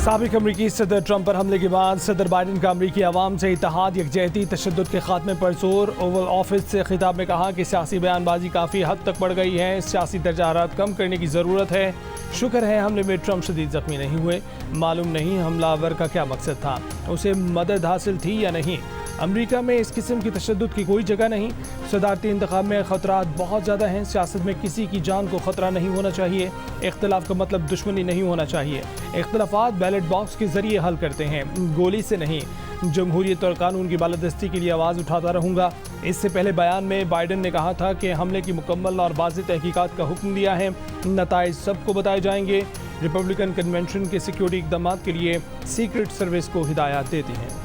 साबिक अमरीकी सदर ट्रंप पर हमले के बाद सदर बाइडन का अमरीकी आवाम से इत्तेहाद, यकजहती, तशद्दुद के खात्मे पर जोर। ओवल ऑफिस से खिताब में कहा कि सियासी बयानबाजी काफ़ी हद तक बढ़ गई है, सियासी दर्जारात कम करने की ज़रूरत है। शुक्र है हमले में ट्रंप शदीद ज़ख्मी नहीं हुए। मालूम नहीं हमलावर का क्या मकसद था, उसे मदद हासिल थी या नहीं। अमरीका में इस किस्म की तशद्दुद की कोई जगह नहीं। सदारती इंतखाब में ख़तरात बहुत ज़्यादा हैं। सियासत में किसी की जान को ख़तरा नहीं होना चाहिए। इख्तलाफ का मतलब दुश्मनी नहीं होना चाहिए। इख्तलाफात बैलेट बॉक्स के ज़रिए हल करते हैं, गोली से नहीं। जमहूरियत और कानून की बालादस्ती के लिए आवाज़ उठाता रहूँगा। इससे पहले बयान में बाइडन ने कहा था कि हमले की मुकम्मल और वाज़ेह तहकीकात का हुक्म दिया है। नताइज सबको बताए जाएंगे। रिपब्लिकन कन्वेंशन के सिक्योरिटी इक़दाम के लिए सीक्रेट सर्विस को हिदायत देती हैं।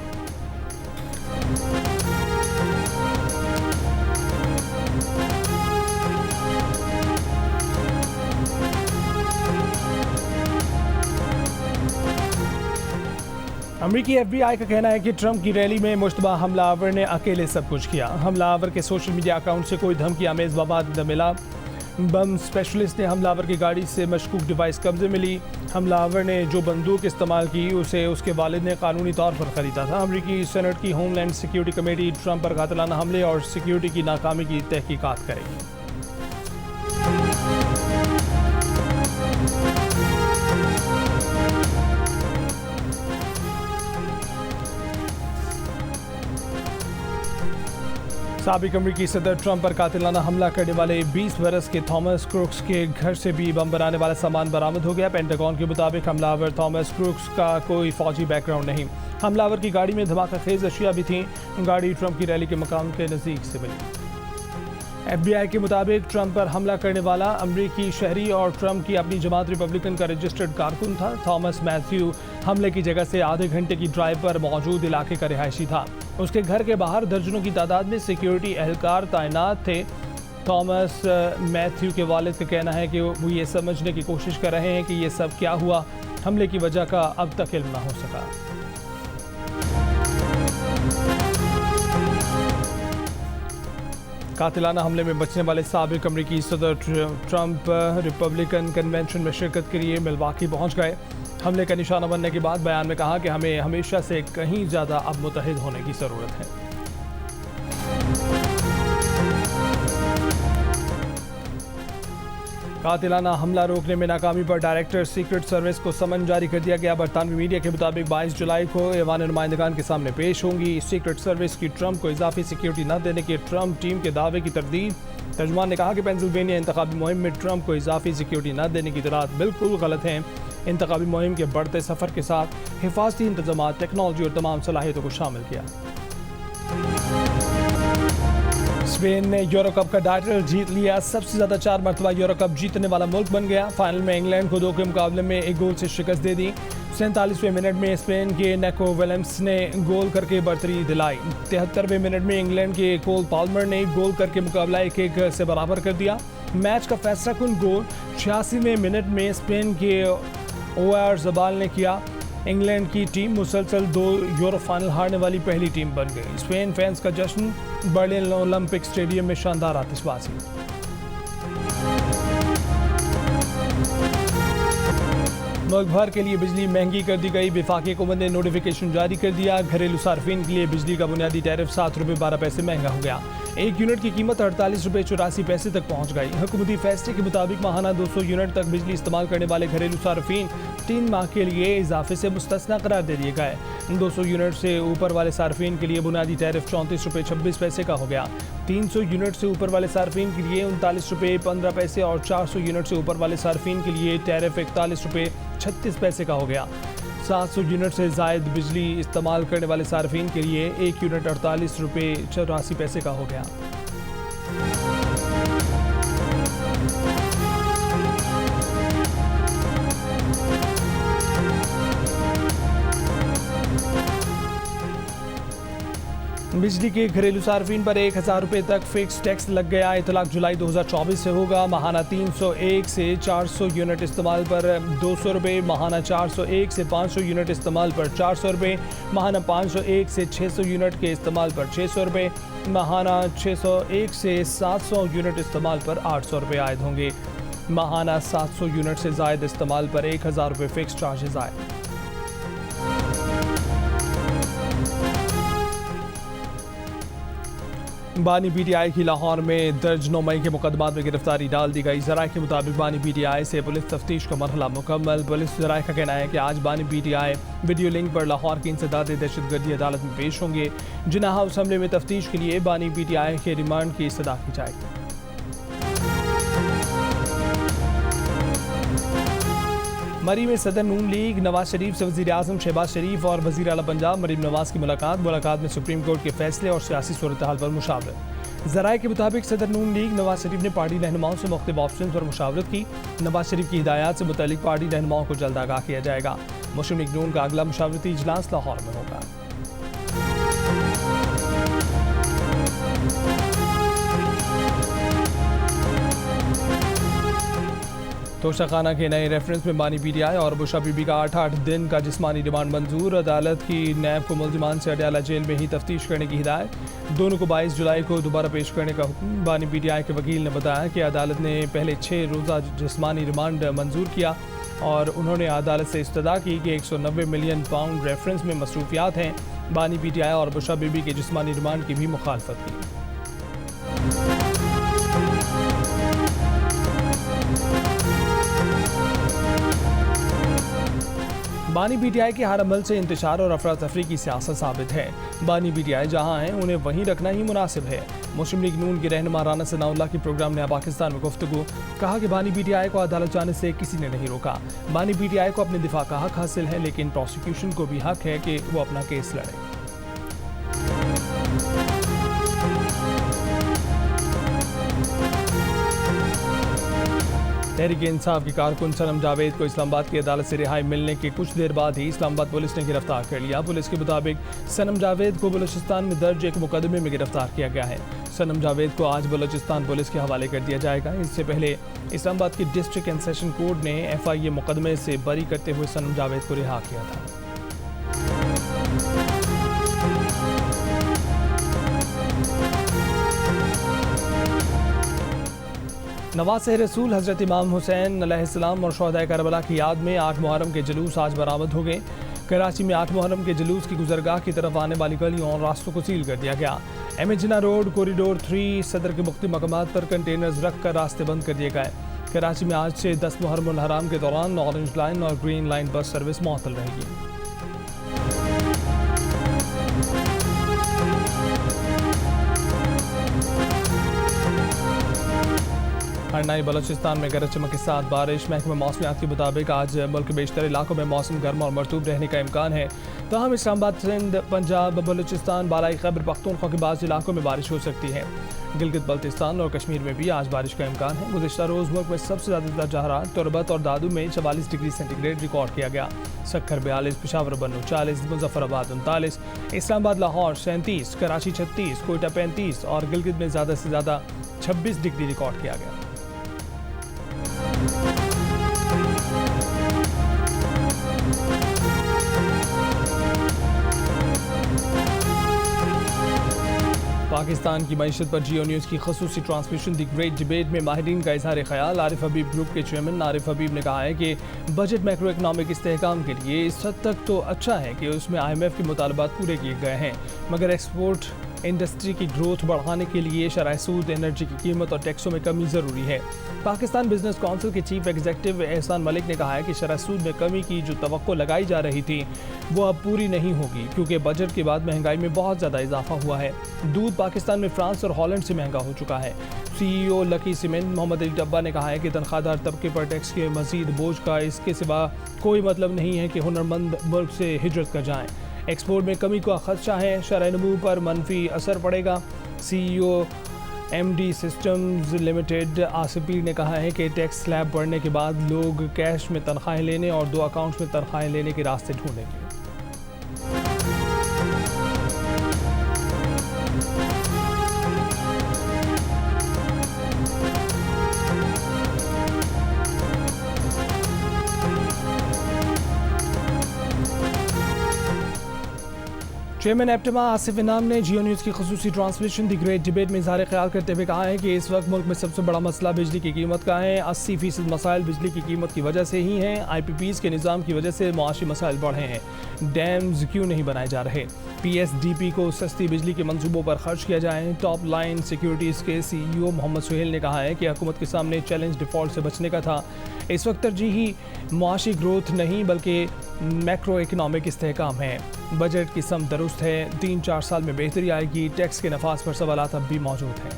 अमरीकी FBI का कहना है कि ट्रंप की रैली में मुश्तबा हमलावर ने अकेले सब कुछ किया। हमलावर के सोशल मीडिया अकाउंट से कोई धमकी आमेज मवाद न मिला। बम स्पेशलिस्ट ने हमलावर की गाड़ी से मशकूक डिवाइस कब्जे में ली। हमलावर ने जो बंदूक इस्तेमाल की उसे उसके वालिद ने कानूनी तौर पर ख़रीदा था। अमरीकी सेनेट की होमलैंड सिक्योरिटी कमेटी ट्रंप पर कातिलाना हमले और सिक्योरिटी की नाकामी की तहकीकात करेगी। साबिक अमरीकी सदर ट्रंप पर कातिलाना हमला करने वाले 20 बरस के थॉमस क्रूक्स के घर से भी बम बनाने वाला सामान बरामद हो गया। पेंटागन के मुताबिक हमलावर थॉमस क्रूक्स का कोई फौजी बैकग्राउंड नहीं। हमलावर की गाड़ी में धमाका खेज अशिया भी थीं। गाड़ी ट्रंप की रैली के मकाम के नज़दीक से मिली। FBI के मुताबिक ट्रंप पर हमला करने वाला अमरीकी शहरी और ट्रंप की अपनी जमात रिपब्लिकन का रजिस्टर्ड कारकुन था। थॉमस मैथ्यू हमले की जगह से आधे घंटे की ड्राइव पर मौजूद इलाके का रिहायशी था। उसके घर के बाहर दर्जनों की तादाद में सिक्योरिटी एहलकार तैनात थे। थॉमस मैथ्यू के वालिद का कहना है कि वो ये समझने की कोशिश कर रहे हैं कि ये सब क्या हुआ। हमले की वजह का अब तक इल्म न हो सका। कातिलाना हमले में बचने वाले साबिक अमरीकी सदर ट्रंप रिपब्लिकन कन्वेंशन में शिरकत के लिए मिल्वाकी पहुंच गए। हमले का निशाना बनने के बाद बयान में कहा कि हमें हमेशा से कहीं ज़्यादा अब मुतहिद होने की ज़रूरत है। कातिलाना हमला रोकने में नाकामी पर डायरेक्टर सीक्रेट सर्विस को समन जारी कर दिया गया। बरतानवी मीडिया के मुताबिक 22 जुलाई को ऐवान नुमाइंदगान के सामने पेश होंगी। सीक्रेट सर्विस की ट्रंप को इजाफी सिक्योरिटी न देने के ट्रंप टीम के दावे की तरदीद। तर्जुमान ने कहा कि पेंसिल्वेनिया इंतखाबी मुहिम में ट्रंप को इजाफी सिक्योरिटी न देने की इतलात बिल्कुल गलत हैं। इंतखाबी मुहिम के बढ़ते सफ़र के साथ हिफाजती इंतजाम, टेक्नोलॉजी और तमाम सलाहियतों को शामिल किया। स्पेन ने यूरो कप का टाइटल जीत लिया। सबसे ज़्यादा 4 मरतबा यूरो कप जीतने वाला मुल्क बन गया। फाइनल में इंग्लैंड को 2 के मुकाबले में 1 गोल से शिकस्त दे दी। 47वें मिनट में स्पेन के नेको विलियम्स ने गोल करके बढ़तरी दिलाई। 73वें मिनट में इंग्लैंड के कोल पाल्मर ने गोल करके मुकाबला 1-1 से बराबर कर दिया। मैच का फैसला कुन गोल 86वें मिनट में स्पेन के ओयारज़बाल ने किया। इंग्लैंड की टीम मुसलसल 2 यूरो फाइनल हारने वाली पहली टीम बन गई। स्पेन फैंस का जश्न, बर्लिन ओलंपिक स्टेडियम में शानदार आतिशबाजी। मुल्क भर के लिए बिजली महंगी कर दी गई। वफाकी हुकूमत ने नोटिफिकेशन जारी कर दिया। घरेलू सार्फिन के लिए बिजली का बुनियादी टैरिफ 7 रुपये 12 पैसे महंगा हो गया। 1 यूनिट की कीमत 48 रुपये 84 पैसे तक पहुंच गई। हुकूमती फैसले के मुताबिक माहाना 200 यूनिट तक बिजली इस्तेमाल करने वाले घरेलू सार्फिन 3 माह के लिए इजाफे से मुस्तस्ना करार दे दिए गए। 200 यूनिट से ऊपर वाले सार्फिन के लिए बुनियादी टैरिफ 34 रुपये 26 पैसे का हो गया। 300 यूनिट से ऊपर वाले सार्फिन के लिए 39 रुपये 15 पैसे और 400 यूनिट से ऊपर वाले सार्फिन के लिए टैरिफ 41 रुपये 36 पैसे का हो गया। 700 यूनिट से ज़ायद बिजली इस्तेमाल करने वाले सार्फिन के लिए 1 यूनिट 48 रुपये 84 पैसे का हो गया। बिजली के घरेलू सार्फिन पर 1000 रुपये तक फिक्स टैक्स लग गया। इतलाक जुलाई 2024 से होगा। माहाना 301 से 400 यूनिट इस्तेमाल पर 200 रुपये, माहाना 401 से 500 यूनिट इस्तेमाल पर 400 रुपये, माहाना 501 से 600 यूनिट के इस्तेमाल पर 600 रुपये, माहाना 601 से 700 यूनिट इस्तेमाल पर 800 रुपये आयद होंगे। माहाना 700 यूनिट से ज़ायद इस्तेमाल पर 1000 रुपये फिक्स चार्जेज आए। बानी पीटीआई की लाहौर में दर्ज 9 मई के मुकदमात में गिरफ्तारी डाल दी गई। ज़राए के मुताबिक बानी पीटीआई से पुलिस तफ्तीश का मरहला मुकम्मल। पुलिस ज़राए का कहना है कि आज बानी पीटीआई वीडियो लिंक पर लाहौर की इंसदाद दहशतगर्दी अदालत में पेश होंगे। जिन्ना हाउस हमले में तफ्तीश के लिए बानी पीटीआई के रिमांड की इस्तदा की जाएगी। मरी में सदर नून लीग नवाज शरीफ से वज़ीर आज़म शहबाज शरीफ और वज़ीर आला पंजाब मरीम नवाज की मुलाकात में सुप्रीम कोर्ट के फैसले और सियासी सूरत हाल पर मुशावरत। ज़राए के मुताबिक सदर नून लीग नवाज शरीफ ने पार्टी रहनुमाओं से मुख्तलिफ ऑप्शन पर मुशावरत की। नवाज शरीफ की हिदायत से मुतल्लिक पार्टी रहनुमाओं को जल्द आगाह किया जाएगा। मुस्लिम लीग नून का अगला मुशावरती इजलास लाहौर में होगा। तोशाखाना के नए रेफरेंस में बानी पीटीआई और बुशा बीबी का 8-8 दिन का जिस्मानी रिमांड मंजूर। अदालत की नैब को मुल्जिमान से अडयाला जेल में ही तफ्तीश करने की हिदायत। दोनों को 22 जुलाई को दोबारा पेश करने का हुक्म। बानी पीटीआई के वकील ने बताया कि अदालत ने पहले 6 रोज़ा जिस्मानी रिमांड मंजूर किया और उन्होंने अदालत से इस्तदा की कि 190 मिलियन पाउंड रेफरेंस में मसरूफियात हैं। बानी पीटीआई और बुशा बीबी के जिस्मानी रिमांड की भी मुखालफत की। बानी पीटीआई के हर अमल से इंतशार और अफरा तफरी की सियासत साबित है। बानी पीटीआई जहां हैं उन्हें वहीं रखना ही मुनासिब है। मुस्लिम लीग नून के रहनुमा राना सनाउल्लाह की प्रोग्राम नया पाकिस्तान में गुफ्तगू कहा कि बानी पीटीआई को अदालत जाने से किसी ने नहीं रोका। बानी पीटीआई को अपने दिफा का हक हासिल है, लेकिन प्रोसिक्यूशन को भी हक है कि वो अपना केस लड़े। तहरीक इंसाफ की कारकुन सनम जावेद को इस्लामाबाद की अदालत से रिहाई मिलने के कुछ देर बाद ही इस्लामाबाद पुलिस ने गिरफ्तार कर लिया। पुलिस के मुताबिक सनम जावेद को बलूचिस्तान में दर्ज एक मुकदमे में गिरफ्तार किया गया है। सनम जावेद को आज बलूचिस्तान पुलिस के हवाले कर दिया जाएगा। इससे पहले इस्लामाबाद की डिस्ट्रिक्ट एंड सेशन कोर्ट ने FIA मुकदमे से बरी करते हुए सनम जावेद को रिहा किया था। नवाज रसूल हज़रत इमाम हुसैन अलैहिस्सलाम और शोहदाए करबला की याद में 8 मुहर्रम के जुलूस आज बरामद हो गए। कराची में 8 मुहर्रम के जुलूस की गुजरगाह की तरफ आने वाली गलियों और रास्तों को सील कर दिया गया। जिन्ना रोड, कॉरिडोर 3 सदर के मुख्तलिफ मकामात पर कंटेनर्स रख कर रास्ते बंद कर दिए गए। कराची में आज से 10 मुहर्रम हराम के दौरान ऑरेंज लाइन और ग्रीन लाइन बस सर्विस मुअत्तल रहेगी। हरनाई बलूचिस्तान में गरज चमक के साथ बारिश। महकमा मौसमियात के मुताबिक आज मुल्क के बेशतर इलाकों में मौसम गर्म और मरतूब रहने का इम्कान है। तमाम इस्लामाबाद, सिंध, पंजाब, बलूचिस्तान, बालाई खैबर पख्तूनख्वा के बाज़ इलाकों में बारिश हो सकती है। गिलगित बल्तिस्तान और कश्मीर में भी आज बारिश का इम्कान है। गुज़िश्ता रोज़ मुल्क में सबसे ज़्यादा दर्जा हरारत तुरबत और दादू में 44 डिग्री सेंटीग्रेड रिकॉर्ड किया गया। सक्खर 42, पेशावर बन्नू 40, मुजफ्फराबाद 39, इस्लामाबाद लाहौर 37, कराची 36, कोयटा 35 और गिलगित में ज़्यादा से ज़्यादा 26 डिग्री रिकॉर्ड किया गया। पाकिस्तान की मईशत पर जियो न्यूज़ की खसूसी ट्रांसमिशन द ग्रेट डिबेट में माहिरीन का इजहार ख्याल। आरिफ हबीब ग्रुप के चेयरमैन आरिफ हबीब ने कहा है कि बजट मैक्रो इकनॉमिक इस्तेहकाम के लिए इस हद तक तो अच्छा है कि उसमें IMF के मुतालबात पूरे किए गए हैं, मगर एक्सपोर्ट इंडस्ट्री की ग्रोथ बढ़ाने के लिए शरह सूद, एनर्जी की कीमत और टैक्सों में कमी ज़रूरी है। पाकिस्तान बिजनेस काउंसिल के चीफ एग्जीक्यूटिव एहसान मलिक ने कहा है कि शरह सूद में कमी की जो तवक्को लगाई जा रही थी वो अब पूरी नहीं होगी, क्योंकि बजट के बाद महंगाई में बहुत ज़्यादा इजाफा हुआ है। दूध पाकिस्तान में फ्रांस और हॉलैंड से महंगा हो चुका है। CEO Lucky Cement Mohammad Ali Dabba ने कहा है कि तनख्वाहदार तबके पर टैक्स के मजीद बोझ का इसके सिवा कोई मतलब नहीं है कि हुनरमंद मुल्क से हिजरत कर जाएँ। एक्सपोर्ट में कमी का खदशा है, शरह नमू पर मनफी असर पड़ेगा। CEO MD systems limited Asif पीर ने कहा है कि टैक्स स्लैब बढ़ने के बाद लोग कैश में तनख्वाहें लेने और 2 अकाउंट्स में तनख्वाहें लेने के रास्ते ढूंढेंगे। चेयरमैन एप्टिमा आसिफ इनाम ने जियो न्यूज़ की खसूसी ट्रांसमिशन द ग्रेट डिबेट में इज़हार ख्याल करते हुए कहा है कि इस वक्त मुल्क में सबसे बड़ा मसला बिजली की कीमत का है। 80% मसाइल बिजली की कीमत की वजह से ही हैं। IPPs के निज़ाम की वजह से मुआशी मसाइल बढ़े हैं। डैम्स क्यों नहीं बनाए जा रहे? PSDP को सस्ती बिजली के मंसूबों पर खर्च किया जाए। टॉप लाइन सिक्योरिटीज़ के CEO मोहम्मद सुहेल ने कहा है कि हुकूमत के सामने चैलेंज डिफ़ॉल्ट से बचने का था। इस वक्त तरजीही मुआशी ग्रोथ नहीं बल्कि मैक्रो इकनॉमिक इस्तेहकाम है। बजट की सम दुरुस्त है। 3-4 साल में बेहतरी आएगी। टैक्स के नफाज पर सवालात अब भी मौजूद हैं।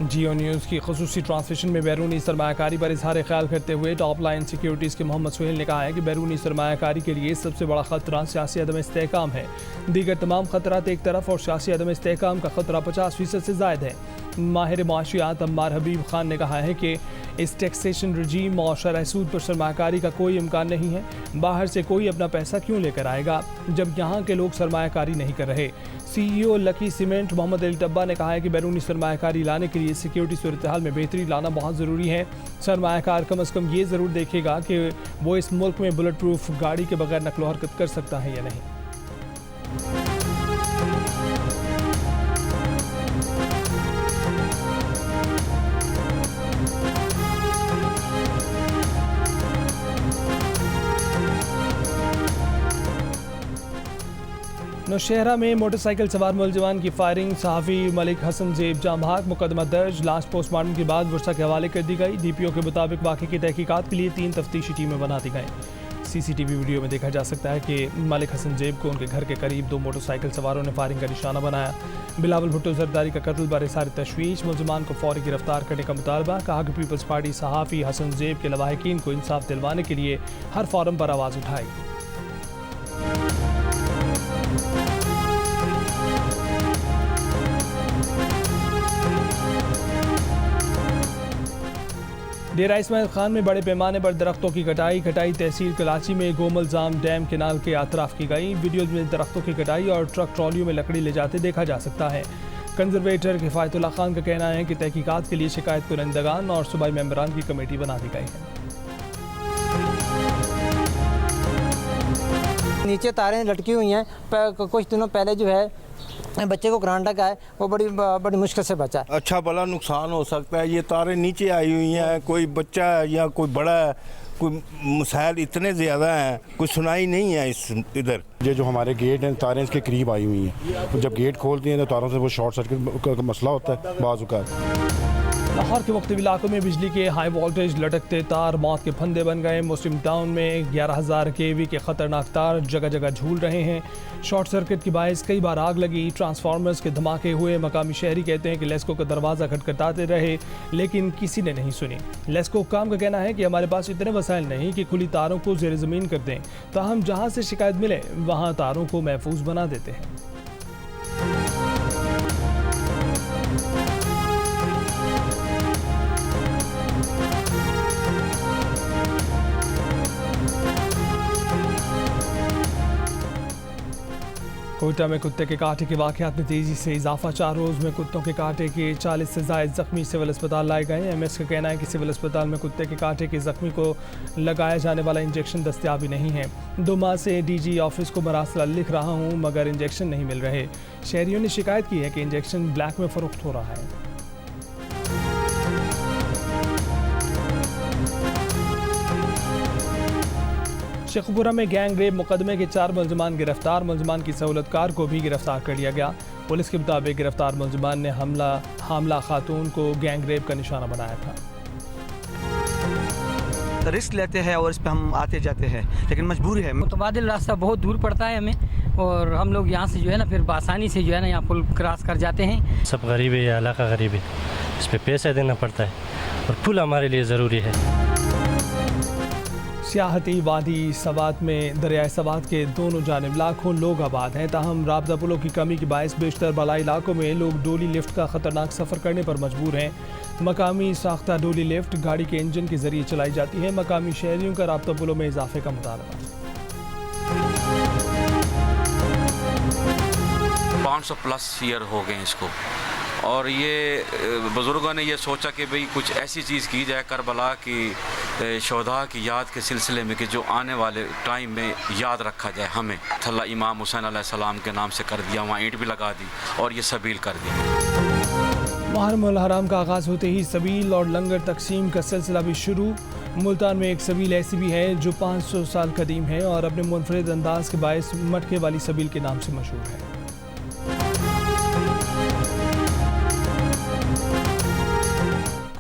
जियो न्यूज़ की खसूसी ट्रांसमिशन में बैरूनी सरमायाकारी पर इजहार ख्याल करते हुए टॉप लाइन सिक्योरिटीज़ के मोहम्मद सुहेल ने कहा है कि बैरूनी सरमायाकारी के लिए सबसे बड़ा खतरा सियासी अदम इस्तेहकाम है। दीगर तमाम खतरात एक तरफ और सियासी अदम इस्तेहकाम का खतरा 50% से ज़ायद है। माहिर मुआशियात अम्मार हबीब खान ने कहा है कि इस टैक्सेशन रजीम और शरह सूद पर सरमायाकारी का कोई इम्कान नहीं है। बाहर से कोई अपना पैसा क्यों लेकर आएगा जब यहाँ के लोग सरमायाकारी नहीं कर रहे। CEO Lucky Cement Mohammad Ali Tabba ने कहा है कि बैरूनी सरमायाकारी लाने के लिए सिक्योरिटी सूरत हाल में बेहतरी लाना बहुत ज़रूरी है। सरमायाकार कम अज़ कम ये ज़रूर देखेगा कि वो इस मुल्क में बुलेट प्रूफ गाड़ी के बगैर नकलो हरकत कर सकता है या नहीं। नौशहरा में मोटरसाइकिल सवार मुलजमान की फायरिंग, सहाफ़ी मलिक हसन ज़ेब जाँ भाग, मुकदमा दर्ज। लाश पोस्टमार्टम के बाद वर्षा के हवाले कर दी गई। DPO के मुताबिक वाक़े की तहकीकात के लिए 3 तफ्तीशी टीमें बना दी गईं। CCTV वीडियो में देखा जा सकता है कि मलिक हसन ज़ेब को उनके घर के करीब 2 मोटरसाइकिल सवारों ने फायरिंग का निशाना बनाया। बिलावल भुट्टो जरदारी का कत्ल बारे सारी तशवीश, मुलजमान को फौरी गिरफ्तार करने का मुतालबा। कहा कि पीपल्स पार्टी सहाफ़ी हसन ज़ेब के लवाहिकीन को इंसाफ दिलवाने के लिए हर फोरम पर आवाज़ उठाएगी। डेरा इस्माइल खान में बड़े पैमाने पर दरख्तों की कटाई तहसील कराची में गोमलजाम डैम केनाल के अतराफ की गई। वीडियो में दरख्तों की कटाई और ट्रक ट्रॉलियों में लकड़ी ले जाते देखा जा सकता है। कंजर्वेटर किफ़ायतुल्लाह खान का कहना है कि तहकीकात के लिए शिकायत कुरंदगान और सूबाई मेंबरान की कमेटी बना दी गई है। नीचे तारें लटकी हुई हैं। कुछ दिनों पहले जो है बच्चे को करांडा का है, वो बड़ी मुश्किल से बचा। अच्छा भला नुकसान हो सकता है। ये तारें नीचे आई हुई हैं, कोई बच्चा है या कोई बड़ा है, कोई मसाइल इतने ज़्यादा हैं, कोई सुनाई नहीं है इस इधर। ये जो हमारे गेट हैं, तारें इसके करीब आई हुई हैं। जब गेट खोलती हैं तो तारों से वो शॉर्ट सर्किट का मसला होता है बाज़ औक़ात। लाहौर के मुख्तलिफ इलाकों में बिजली के हाई वोल्टेज लटकते तार मौत के फंदे बन गए। मुस्लिम टाउन में 11,000 kV के ख़तरनाक तार जगह जगह झूल रहे हैं। शॉर्ट सर्किट की बायस कई बार आग लगी, ट्रांसफार्मर्स के धमाके हुए। मकामी शहरी कहते हैं कि लेस्को का दरवाज़ा खटखटाते रहे लेकिन किसी ने नहीं सुनी। लेस्को काम का कहना है कि हमारे पास इतने वसाइल नहीं कि खुली तारों को ज़ेर ज़मीन कर दें, ताहम जहाँ से शिकायत मिले वहाँ तारों को महफूज बना देते हैं। कोयटा में कुत्ते के कांटे के वाक़यात में तेज़ी से इजाफा। 4 रोज़ में कुत्तों के कांटे के 40 से ज़ायद ज़ख्मी सिविल अस्पताल लाए गए। MS का कहना है कि सिविल अस्पताल में कुत्ते के कांटे के ज़ख्मी को लगाया जाने वाला इंजेक्शन दस्तयाब ही नहीं है। 2 माह से DG ऑफिस को मरासला लिख रहा हूँ मगर इंजेक्शन नहीं मिल रहे। शहरियों ने शिकायत की है कि इंजेक्शन ब्लैक में फ़रोख्त हो रहा है। शेखपुरा में गैंग रेप मुकदमे के 4 मुलजमान गिरफ्तार। मुलजमान की सहूलतकार को भी गिरफ्तार कर लिया गया। पुलिस के मुताबिक गिरफ्तार मुलजमान ने हामला खातून को गैंग रेप का निशाना बनाया था। रिस्क लेते हैं और इस पर हम आते जाते हैं, लेकिन मजबूरी है। मुतबादिल रास्ता बहुत दूर पड़ता है हमें और हम लोग यहाँ से जो है ना फिर आसानी से जो है ना यहाँ पुल क्रॉस कर जाते हैं। सब गरीब है, या इलाका गरीब है, इस पर पैसा देना पड़ता है और पुल हमारे लिए ज़रूरी है। सियाहती वादी सवात में दरियाए सवात के दोनों जानिब लाखों लोग आबाद हैं, ताहम राबता पुलों की कमी की बायस बेशतर बालाई इलाकों में लोग डोली लिफ्ट का ख़तरनाक सफ़र करने पर मजबूर हैं। मकामी साख्ता डोली लिफ्ट गाड़ी के इंजन के ज़रिए चलाई जाती है। मकामी शहरियों का राबता पुलों में इजाफे का मुतालबा। 500+ ईयर हो गए इसको और ये बुज़ुर्गों ने ये सोचा कि भाई कुछ ऐसी चीज़ की जाए करबला की शोधा की याद के सिलसिले में कि जो आने वाले टाइम में याद रखा जाए हमें। थल्ला इमाम हुसैन अलैहिस्सलाम के नाम से कर दिया, वहाँ ईंट भी लगा दी और ये सबील कर दी। मुहर्रम हराम का आगाज़ होते ही सबील और लंगर तकसीम का सिलसिला भी शुरू। मुल्तान में एक सबील ऐसी भी है जो 500 साल कदीम है और अपने मुनफरिद अंदाज के बायस मटके वाली सबील के नाम से मशहूर है।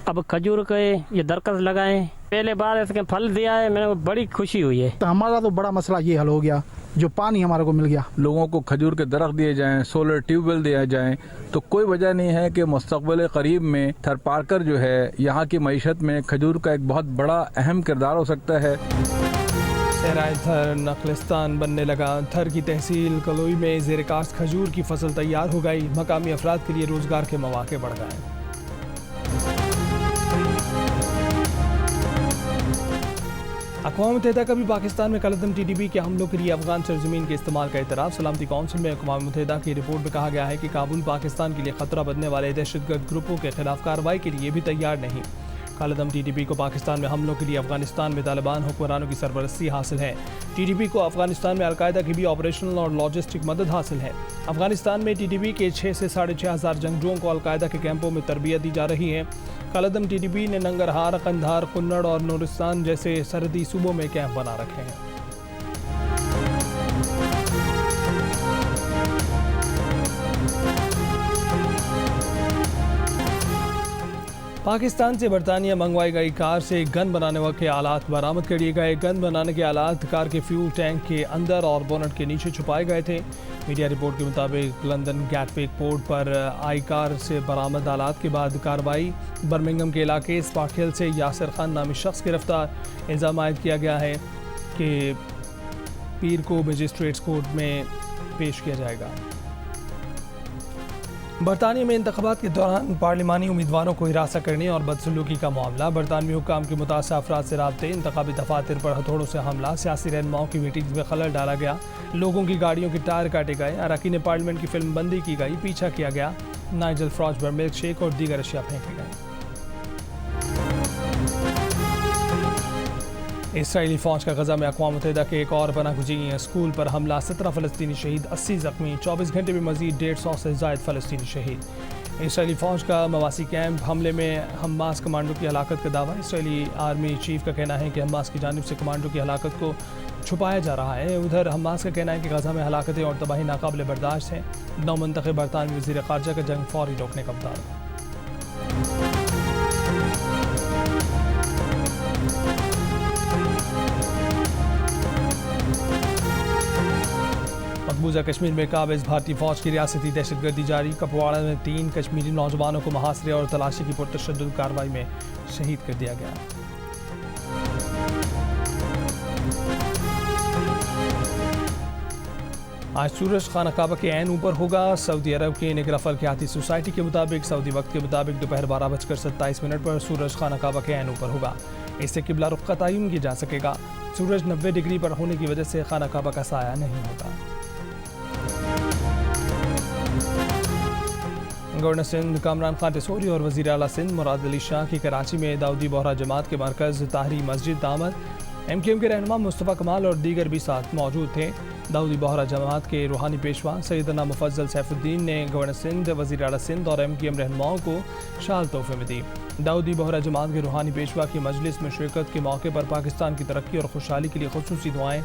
अब खजूर के ये दरख्त लगाए, पहले बार इसके फल दिया है, मैंने बड़ी खुशी हुई है। तो हमारा तो बड़ा मसला ये हल हो गया, जो पानी हमारे को मिल गया। लोगों को खजूर के दरख्त दिए जाएं, सोलर ट्यूबवेल दिया जाए, तो कोई वजह नहीं है कि मुस्तक़बिल करीब में थरपारकर जो है यहाँ की मईशत में खजूर का एक बहुत बड़ा अहम किरदार हो सकता है। सहराए थर नखलिस्तान बनने लगा। थर की तहसील कलोई में ज़ेर काश्त खजूर की फसल तैयार हो गई। मकामी अफराद के लिए रोज़गार के मौके बढ़ गए। अक़वाम मुत्तहिदा का भी पाकिस्तान में कलअदम TTP के हमलों के लिए अफगान सरजमीन के इस्तेमाल का इतराफ़। सलामती कौंसिल में अक़वाम मुत्तहिदा की रिपोर्ट में कहा गया है कि काबुल पाकिस्तान के लिए ख़तरा बनने वाले दहशतगर्द ग्रुपों के खिलाफ कार्रवाई के लिए भी तैयार नहीं। कलअदम TTP को पाकिस्तान में हमलों के लिए अफगानिस्तान में तालिबान हुक्मरानों की सरपरस्ती हासिल है। TTP को अफगानिस्तान में अलकायदा की भी ऑपरेशनल और लॉजिस्टिक मदद हासिल है। अफगानिस्तान में TTP के 6 से 6,500 जंगजुओं को अलकायदा के कैंपों में तरबियत दी जा रही है। कलअदम TTP ने नंगरहार, कंधार, कुन्नड़ और नूरिस्तान जैसे सरहदी सूबों में कैंप बना रखे हैं। पाकिस्तान से बरतानिया मंगवाई गई कार से गन बनाने के आलात बरामद कर लिए गए। गन बनाने के आलात कार के फ्यूल टैंक के अंदर और बोनट के नीचे छुपाए गए थे। मीडिया रिपोर्ट के मुताबिक लंदन गैटविक पोर्ट पर आई कार से बरामद आलात के बाद कार्रवाई। बर्मिंघम के इलाके स्पार्क हिल से यासिर खान नामी शख्स गिरफ्तार। इल्ज़ाम आयद किया गया है कि पीर को मजिस्ट्रेट्स कोर्ट में पेश किया जाएगा। बरतानिया में इंतखाबात के दौरान पार्लिमानी उम्मीदवारों को हिरासत करने और बदसलूकी का मामला। बरतानवी हुक्काम के मुतासिर अफराद से राब्ते, इंतखाबी दफातर पर हथौड़ों से हमला, सियासी रहनुमाओं की मीटिंग्स में खलल डाला गया, लोगों की गाड़ियों के टायर काटे गए, अरकान पार्लियामेंट की फिल्म बंदी की गई, पीछा किया गया, नाइजल फराज पर मिल्क शेक और दीगर अशिया फेंके गए। इसराइली फ़ौज का गज़ा में अक़वाम मुत्तहिदा के एक और पनाहगज़ीन स्कूल पर हमला। 17 फ़लस्तीनी शहीद, 80 ज़ख्मी। 24 घंटे में मज़ीद 150 से ज़ायद फ़लस्तीनी शहीद। इसराइली फ़ौज का मवासी कैंप हमले में हमास कमांडो की हलाकत का दावा। इसराइली आर्मी चीफ का कहना है कि हमास की जानिब से कमांडो की हलाकत को छुपाया जा रहा है। उधर हमास का कहना है कि गज़ा में हलाकतें और तबाही नाकाबिल बर्दाश्त है। नौमंतख़ब बरतानवी वज़ीर ख़ारजा का जंग फौरी रोकने का मुतालबा। मकबूजा कश्मीर में काबिज भारतीय फ़ौज की रियासती दहशतगर्दी जारी। कपवाड़ा में 3 कश्मीरी नौजवानों को मुहासरे और तलाशी की पुरतशद्दुद कार्रवाई में शहीद कर दिया गया। आज सूरज खाना काबा के ऐन ऊपर होगा। सऊदी अरब के निगरा फल्कियाती सोसाइटी के मुताबिक सऊदी वक्त के मुताबिक दोपहर 12:27 पर सूरज खाना काबा के ऐन ऊपर होगा। इससे किबला रुख का तयन किया जा सकेगा। सूरज 90 डिग्री पर होने की वजह से खाना काबा का साया नहीं होगा। गवर्नर सिंध कामरान खान टिसोरी और वज़ीर आला सिंध मुराद अली शाह की कराची में दाऊदी बोहरा जमात के मरकज़ ताहरी मस्जिद दामद। MQM के रहनुमा मुस्तफ़ा कमाल और दीगर भी साथ मौजूद थे। दाऊदी बोहरा जमात के रूहानी पेशवा सैयदना मुफज्जल सैफुद्दीन ने गवर्नर सिंध, वज़ीर आला सिंध और MQM रहनुमाओं को शाल तोहफे में दी। दाऊदी बोहरा जमात के रूहानी पेशवा की मजलिस में शिरकत के मौके पर पाकिस्तान की तरक्की और खुशहाली के लिए खुसूसी दुआएँ।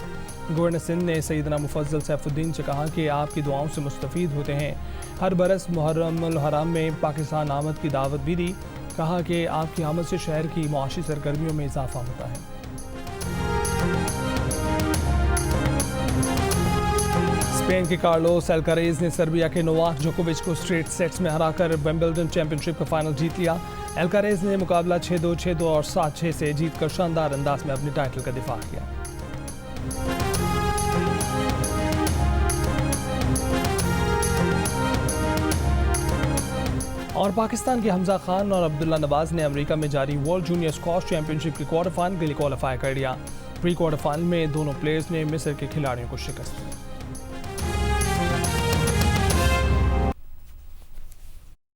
गवर्नर सिंध ने सैयदना मुफज्जल सैफुद्दीन से कहा कि आपकी दुआओं से मुस्तफ़ीद होते हैं। हर बरस मुहर्रम हराम में पाकिस्तान आमद की दावत भी दी। कहा कि आपकी आमद से शहर की मुआशी सरगर्मियों में इजाफा होता है। स्पेन के कार्लोस अल्कारेज ने सर्बिया के नोवाक जोकोविच को स्ट्रेट सेट्स में हराकर विंबलडन चैंपियनशिप का फाइनल जीत लिया। अल्कारेज ने मुकाबला 6-2, 6-2 और 7-6 से जीतकर शानदार अंदाज में अपने टाइटल का दिफा किया। और पाकिस्तान के हमजा खान और अब्दुल्ला नवाज ने अमेरिका में जारी वर्ल्ड जूनियर स्क्वॉश चैंपियनशिप के क्वार्टर फाइनल के लिए क्वालिफाई कर लिया। प्री क्वार्टर फाइनल में दोनों प्लेयर्स ने मिस्र के खिलाड़ियों को शिकस्त दी।